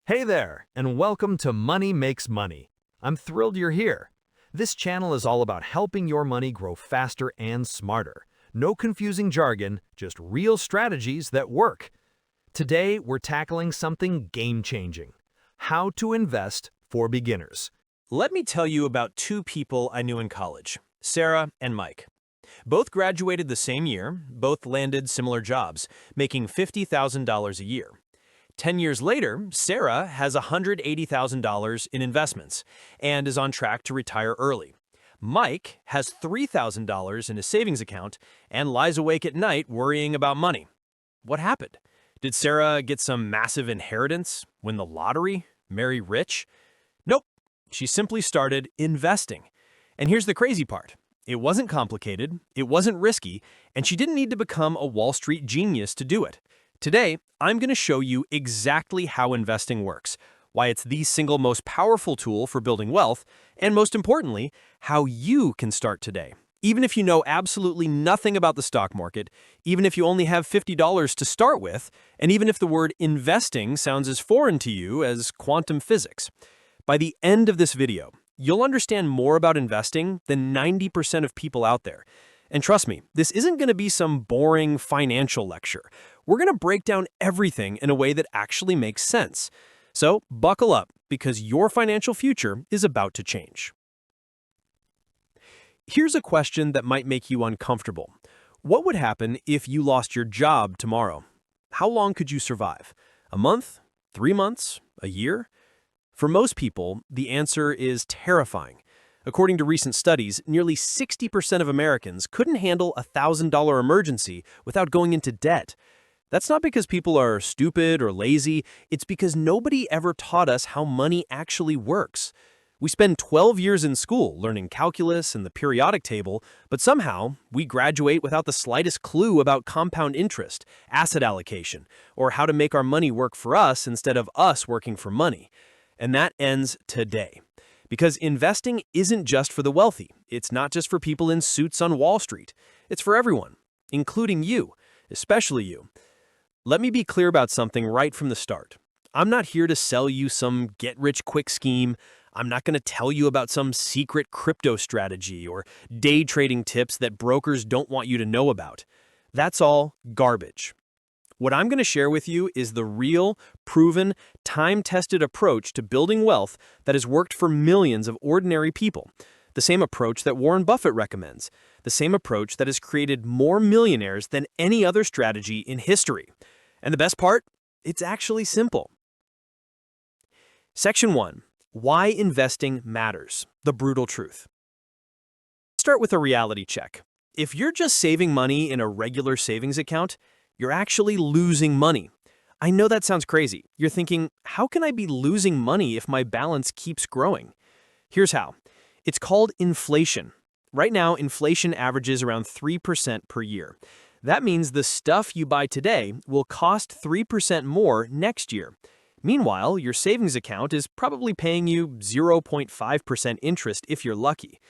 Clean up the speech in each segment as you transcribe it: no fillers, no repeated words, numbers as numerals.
Hey there, and welcome to Money Makes Money. I'm thrilled you're here. This channel is all about helping your money grow faster and smarter. No confusing jargon, just real strategies that work. Today, we're tackling something game-changing: how to invest for beginners. Let me tell you about two people I knew in college, Sarah and Mike. Both graduated the same year, both landed similar jobs, making $50,000 a year. 10 years later, Sarah has $180,000 in investments and is on track to retire early. Mike has $3,000 in his savings account and lies awake at night worrying about money. What happened? Did Sarah get some massive inheritance, win the lottery, marry rich? Nope. She simply started investing. And here's the crazy part. It wasn't complicated, it wasn't risky, and she didn't need to become a Wall Street genius to do it. Today, I'm going to show you exactly how investing works, why it's the single most powerful tool for building wealth, and most importantly, how you can start today. Even if you know absolutely nothing about the stock market, even if you only have $50 to start with, and even if the word investing sounds as foreign to you as quantum physics. By the end of this video, you'll understand more about investing than 90% of people out there. And trust me, this isn't going to be some boring financial lecture. We're going to break down everything in a way that actually makes sense. So buckle up, because your financial future is about to change. Here's a question that might make you uncomfortable. What would happen if you lost your job tomorrow? How long could you survive? A month? 3 months? A year? For most people, the answer is terrifying. According to recent studies, nearly 60% of Americans couldn't handle a $1,000 emergency without going into debt. That's not because people are stupid or lazy, it's because nobody ever taught us how money actually works. We spend 12 years in school learning calculus and the periodic table, but somehow we graduate without the slightest clue about compound interest, asset allocation, or how to make our money work for us instead of us working for money. And that ends today. Because investing isn't just for the wealthy. It's not just for people in suits on Wall Street. It's for everyone, including you, especially you. Let me be clear about something right from the start. I'm not here to sell you some get-rich-quick scheme. I'm not going to tell you about some secret crypto strategy or day trading tips that brokers don't want you to know about. That's all garbage. What I'm going to share with you is the real, proven, time-tested approach to building wealth that has worked for millions of ordinary people. The same approach that Warren Buffett recommends. The same approach that has created more millionaires than any other strategy in history. And the best part? It's actually simple. Section 1. Why investing matters. The brutal truth. Let's start with a reality check. If you're just saving money in a regular savings account, you're actually losing money. I know that sounds crazy. You're thinking, how can I be losing money if my balance keeps growing? Here's how. It's called inflation. Right now, inflation averages around 3% per year. That means the stuff you buy today will cost 3% more next year. Meanwhile, your savings account is probably paying you 0.5% interest if you're lucky.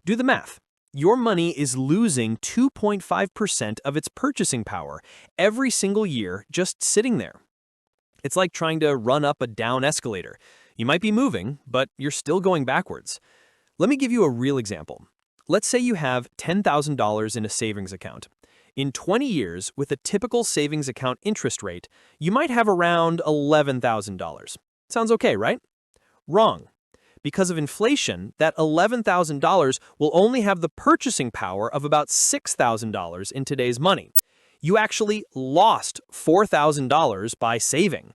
Do the math. Your money is losing 2.5% of its purchasing power every single year just sitting there. It's like trying to run up a down escalator. You might be moving, but you're still going backwards. Let me give you a real example. Let's say you have $10,000 in a savings account. In 20 years, with a typical savings account interest rate, you might have around $11,000. Sounds okay, right? Wrong. Because of inflation, that $11,000 will only have the purchasing power of about $6,000 in today's money. You actually lost $4,000 by saving.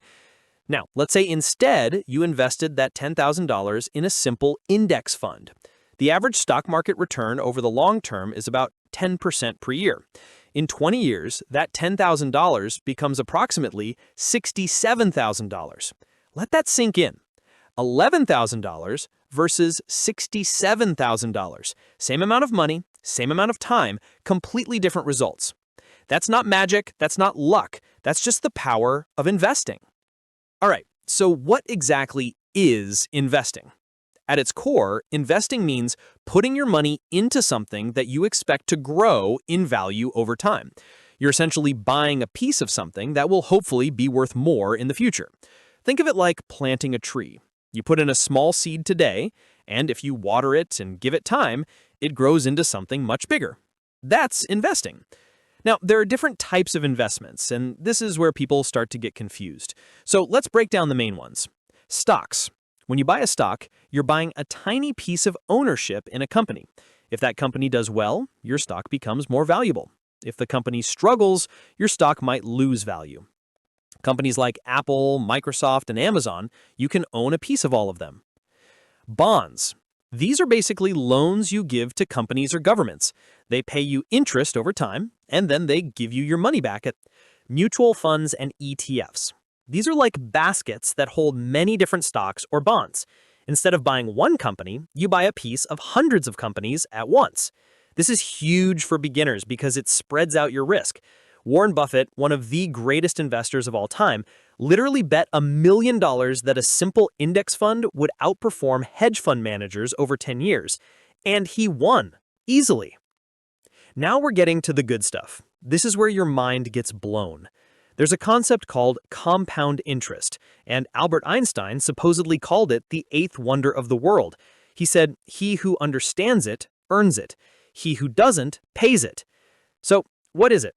Now, let's say instead you invested that $10,000 in a simple index fund. The average stock market return over the long term is about 10% per year. In 20 years, that $10,000 becomes approximately $67,000. Let that sink in. $11,000 versus $67,000. Same amount of money, same amount of time, completely different results. That's not magic, that's not luck, that's just the power of investing. All right, so what exactly is investing? At its core, investing means putting your money into something that you expect to grow in value over time. You're essentially buying a piece of something that will hopefully be worth more in the future. Think of it like planting a tree. You put in a small seed today, and if you water it and give it time, it grows into something much bigger. That's investing. Now, there are different types of investments, and this is where people start to get confused. So let's break down the main ones. Stocks. When you buy a stock, you're buying a tiny piece of ownership in a company. If that company does well, your stock becomes more valuable. If the company struggles, your stock might lose value. Companies like Apple, Microsoft, and Amazon, you can own a piece of all of them. Bonds. These are basically loans you give to companies or governments. They pay you interest over time, and then they give you your money back at mutual funds and ETFs. These are like baskets that hold many different stocks or bonds. Instead of buying one company, you buy a piece of hundreds of companies at once. This is huge for beginners because it spreads out your risk. Warren Buffett, one of the greatest investors of all time, literally bet $1 million that a simple index fund would outperform hedge fund managers over 10 years. And he won, easily. Now we're getting to the good stuff. This is where your mind gets blown. There's a concept called compound interest, and Albert Einstein supposedly called it the eighth wonder of the world. He said, "He who understands it, earns it. He who doesn't, pays it." So, what is it?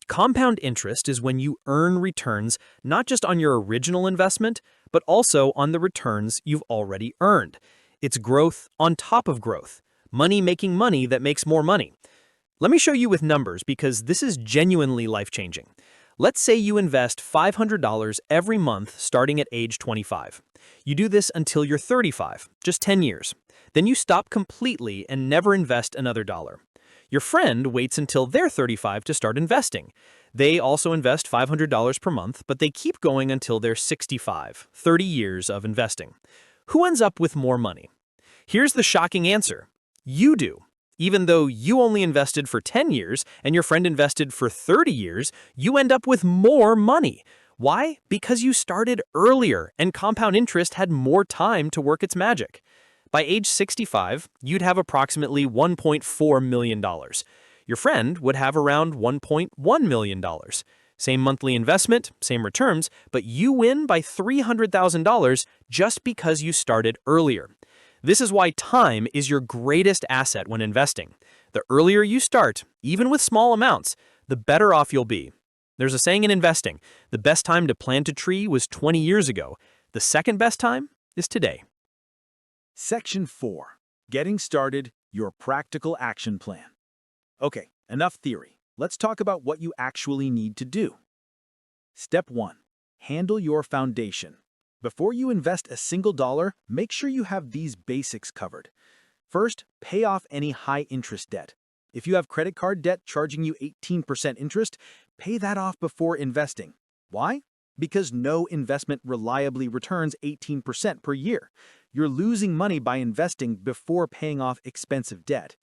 Compound interest is when you earn returns not just on your original investment, but also on the returns you've already earned. It's growth on top of growth. Money making money that makes more money. Let me show you with numbers because this is genuinely life-changing. Let's say you invest $500 every month starting at age 25. You do this until you're 35, just 10 years. Then you stop completely and never invest another dollar. Your friend waits until they're 35 to start investing. They also invest $500 per month, but they keep going until they're 65, 30 years of investing. Who ends up with more money? Here's the shocking answer. You do. Even though you only invested for 10 years and your friend invested for 30 years, you end up with more money. Why? Because you started earlier and compound interest had more time to work its magic. By age 65, you'd have approximately $1.4 million. Your friend would have around $1.1 million. Same monthly investment, same returns, but you win by $300,000 just because you started earlier. This is why time is your greatest asset when investing. The earlier you start, even with small amounts, the better off you'll be. There's a saying in investing, the best time to plant a tree was 20 years ago. The second best time is today. Section 4. Getting started, your practical action plan. Okay, enough theory. Let's talk about what you actually need to do. Step 1. Handle your foundation. Before you invest a single dollar, make sure you have these basics covered. First, pay off any high-interest debt. If you have credit card debt charging you 18% interest, pay that off before investing. Why? Because no investment reliably returns 18% per year. You're losing money by investing before paying off expensive debt.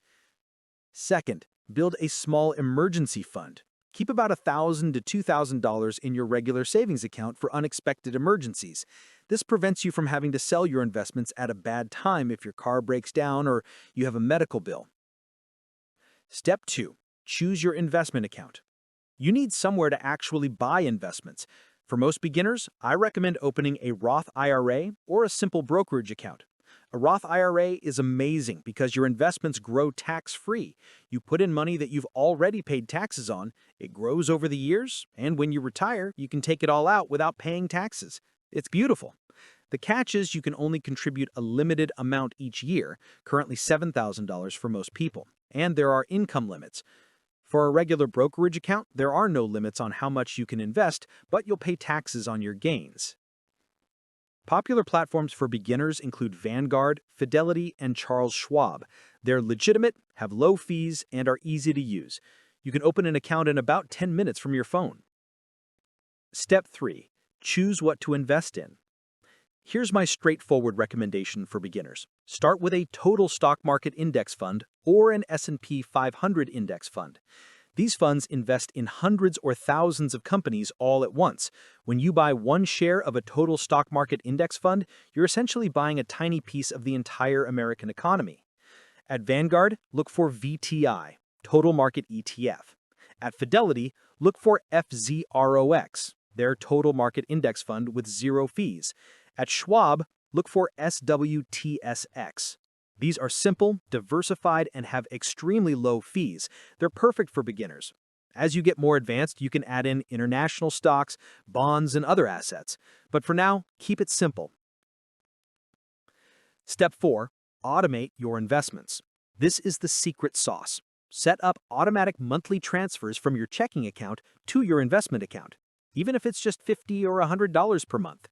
Second, build a small emergency fund. Keep about $1,000 to $2,000 in your regular savings account for unexpected emergencies. This prevents you from having to sell your investments at a bad time if your car breaks down or you have a medical bill. Step 2. Choose your investment account. You need somewhere to actually buy investments. For most beginners, I recommend opening a Roth IRA or a simple brokerage account. A Roth IRA is amazing because your investments grow tax-free. You put in money that you've already paid taxes on, it grows over the years, and when you retire, you can take it all out without paying taxes. It's beautiful. The catch is you can only contribute a limited amount each year, currently $7,000 for most people, and there are income limits. For a regular brokerage account, there are no limits on how much you can invest, but you'll pay taxes on your gains. Popular platforms for beginners include Vanguard, Fidelity, and Charles Schwab. They're legitimate, have low fees, and are easy to use. You can open an account in about 10 minutes from your phone. Step 3. Choose what to invest in. Here's my straightforward recommendation for beginners. Start with a total stock market index fund or an S&P 500 index fund. These funds invest in hundreds or thousands of companies all at once. When you buy one share of a total stock market index fund, you're essentially buying a tiny piece of the entire American economy. At Vanguard, look for VTI, Total Market ETF. At Fidelity, look for FZROX, their total market index fund with 0 fees. At Schwab, look for SWTSX. These are simple, diversified, and have extremely low fees. They're perfect for beginners. As you get more advanced, you can add in international stocks, bonds, and other assets. But for now, keep it simple. Step 4. Automate your investments. This is the secret sauce. Set up automatic monthly transfers from your checking account to your investment account, even if it's just $50 or $100 per month.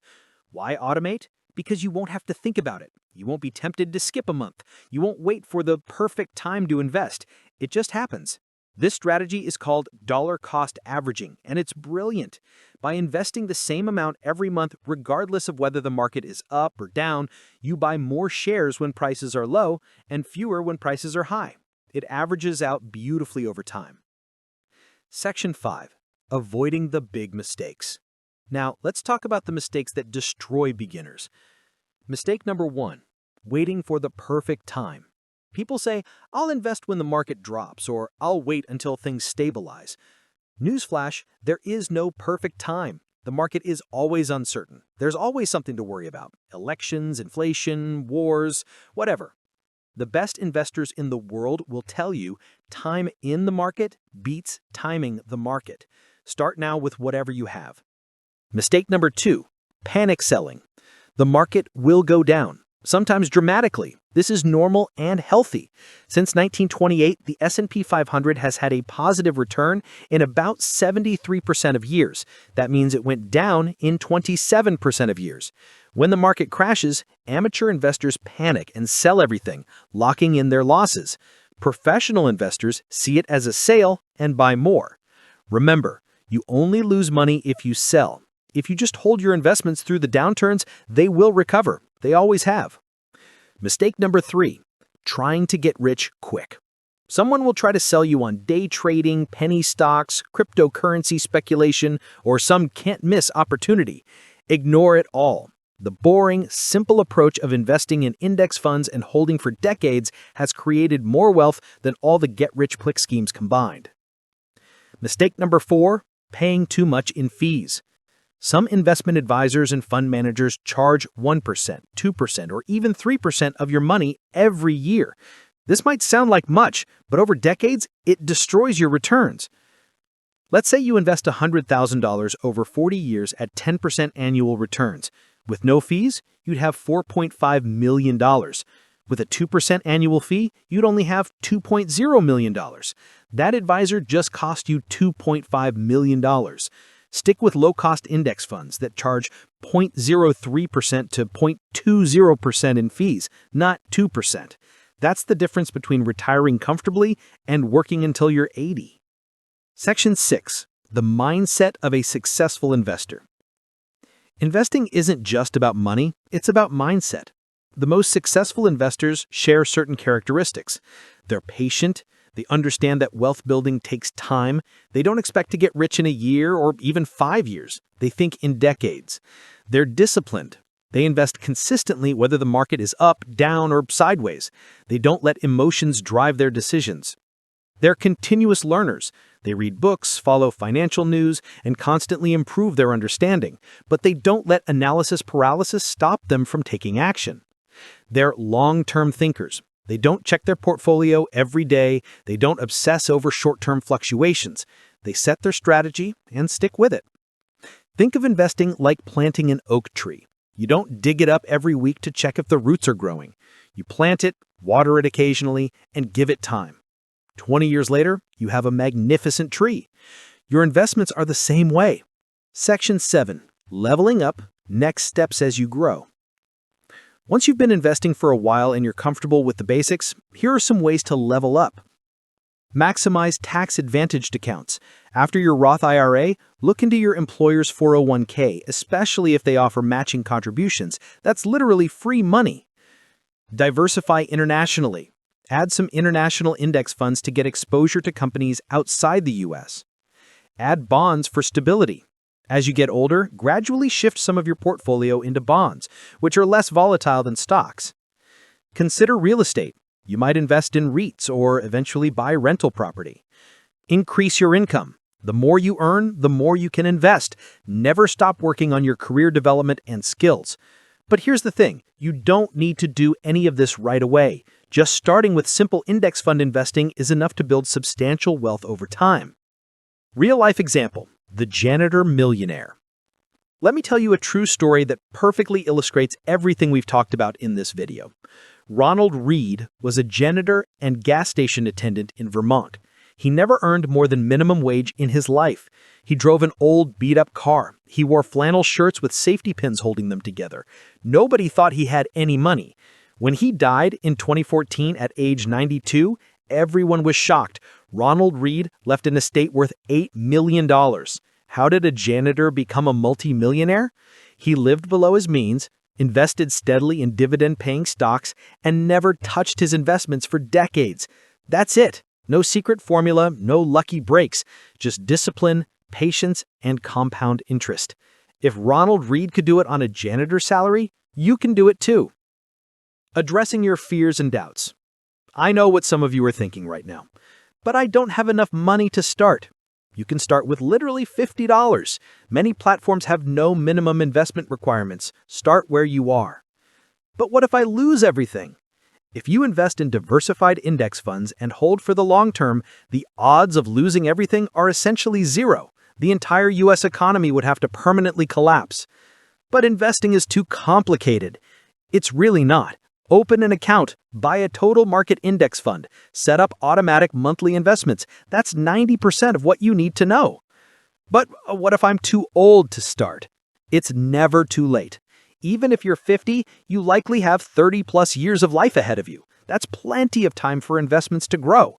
Why automate? Because you won't have to think about it. You won't be tempted to skip a month. You won't wait for the perfect time to invest. It just happens. This strategy is called dollar cost averaging, and it's brilliant. By investing the same amount every month, regardless of whether the market is up or down, you buy more shares when prices are low and fewer when prices are high. It averages out beautifully over time. Section 5. Avoiding the big mistakes. Now, let's talk about the mistakes that destroy beginners. Mistake number 1. Waiting for the perfect time. People say, I'll invest when the market drops, or I'll wait until things stabilize. Newsflash, there is no perfect time. The market is always uncertain. There's always something to worry about. Elections, inflation, wars, whatever. The best investors in the world will tell you time in the market beats timing the market. Start now with whatever you have. Mistake number 2, panic selling. The market will go down, sometimes dramatically. This is normal and healthy. Since 1928, the S&P 500 has had a positive return in about 73% of years. That means it went down in 27% of years. When the market crashes, amateur investors panic and sell everything, locking in their losses. Professional investors see it as a sale and buy more. Remember, you only lose money if you sell. If you just hold your investments through the downturns, they will recover. They always have. Mistake number 3, trying to get rich quick. Someone will try to sell you on day trading, penny stocks, cryptocurrency speculation, or some can't-miss opportunity. Ignore it all. The boring, simple approach of investing in index funds and holding for decades has created more wealth than all the get-rich-quick schemes combined. Mistake number 4, paying too much in fees. Some investment advisors and fund managers charge 1%, 2%, or even 3% of your money every year. This might sound like much, but over decades, it destroys your returns. Let's say you invest $100,000 over 40 years at 10% annual returns. With no fees, you'd have $4.5 million. With a 2% annual fee, you'd only have $2.0 million. That advisor just cost you $2.5 million. Stick with low-cost index funds that charge 0.03% to 0.20% in fees, not 2%. That's the difference between retiring comfortably and working until you're 80. Section 6. The mindset of a successful investor. Investing isn't just about money, it's about mindset. The most successful investors share certain characteristics. They're patient. They understand that wealth building takes time. They don't expect to get rich in a year or even 5 years. They think in decades. They're disciplined. They invest consistently whether the market is up, down, or sideways. They don't let emotions drive their decisions. They're continuous learners. They read books, follow financial news, and constantly improve their understanding. But they don't let analysis paralysis stop them from taking action. They're long-term thinkers. They don't check their portfolio every day. They don't obsess over short-term fluctuations. They set their strategy and stick with it. Think of investing like planting an oak tree. You don't dig it up every week to check if the roots are growing. You plant it, water it occasionally, and give it time. 20 years later, you have a magnificent tree. Your investments are the same way. Section 7. Leveling up. Next steps as you grow. Once you've been investing for a while and you're comfortable with the basics, here are some ways to level up. Maximize tax-advantaged accounts. After your Roth IRA, look into your employer's 401k, especially if they offer matching contributions. That's literally free money. Diversify internationally. Add some international index funds to get exposure to companies outside the U.S. Add bonds for stability. As you get older, gradually shift some of your portfolio into bonds, which are less volatile than stocks. Consider real estate. You might invest in REITs or eventually buy rental property. Increase your income. The more you earn, the more you can invest. Never stop working on your career development and skills. But here's the thing, you don't need to do any of this right away. Just starting with simple index fund investing is enough to build substantial wealth over time. Real-life example, the janitor millionaire. Let me tell you a true story that perfectly illustrates everything we've talked about in this video. Ronald Reed was a janitor and gas station attendant in Vermont. He never earned more than minimum wage in his life. He drove an old, beat-up car. He wore flannel shirts with safety pins holding them together. Nobody thought he had any money. When he died in 2014 at age 92, everyone was shocked. Ronald Reed left an estate worth $8 million. How did a janitor become a multi-millionaire? He lived below his means, invested steadily in dividend-paying stocks, and never touched his investments for decades. That's it. No secret formula, no lucky breaks, just discipline, patience, and compound interest. If Ronald Reed could do it on a janitor's salary, you can do it too. Addressing your fears and doubts. I know what some of you are thinking right now, but I don't have enough money to start. You can start with literally $50. Many platforms have no minimum investment requirements. Start where you are. But what if I lose everything? If you invest in diversified index funds and hold for the long term, the odds of losing everything are essentially zero. The entire US economy would have to permanently collapse. But investing is too complicated. It's really not. Open an account, buy a total market index fund, set up automatic monthly investments. That's 90% of what you need to know. But what if I'm too old to start? It's never too late. Even if you're 50, you likely have 30+ years of life ahead of you. That's plenty of time for investments to grow.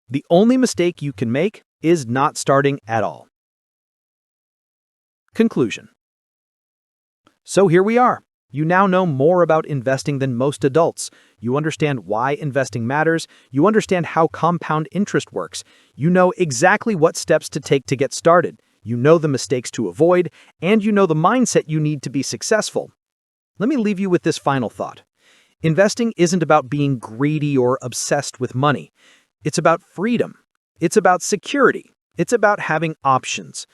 The only mistake you can make is not starting at all. Conclusion. So here we are. You now know more about investing than most adults. You understand why investing matters. You understand how compound interest works. You know exactly what steps to take to get started. You know the mistakes to avoid, and you know the mindset you need to be successful. Let me leave you with this final thought. Investing isn't about being greedy or obsessed with money. It's about freedom. It's about security. It's about having options.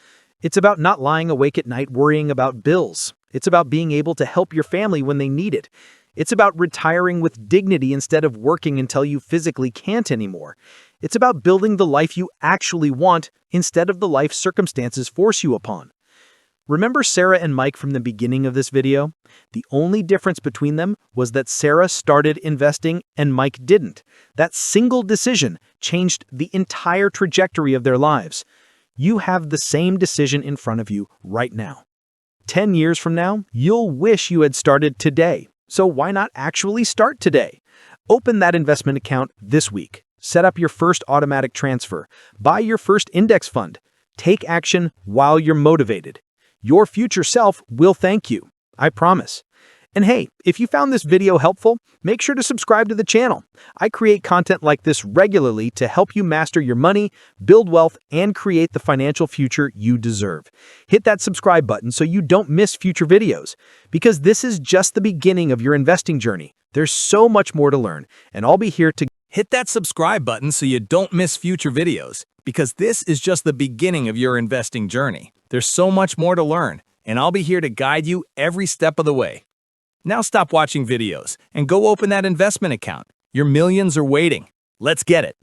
It's about not lying awake at night worrying about bills. It's about being able to help your family when they need it. It's about retiring with dignity instead of working until you physically can't anymore. It's about building the life you actually want instead of the life circumstances force you upon. Remember Sarah and Mike from the beginning of this video? The only difference between them was that Sarah started investing and Mike didn't. That single decision changed the entire trajectory of their lives. You have the same decision in front of you right now. 10 years from now, you'll wish you had started today. So why not actually start today? Open that investment account this week. Set up your first automatic transfer. Buy your first index fund. Take action while you're motivated. Your future self will thank you. I promise. And hey, if you found this video helpful, make sure to subscribe to the channel. I create content like this regularly to help you master your money, build wealth, and create the financial future you deserve. Hit that subscribe button so you don't miss future videos, because this is just the beginning of your investing journey. There's so much more to learn, and I'll be here to Hit that subscribe button so you don't miss future videos, because this is just the beginning of your investing journey. There's so much more to learn, and I'll be here to guide you every step of the way. Now stop watching videos and go open that investment account. Your millions are waiting. Let's get it.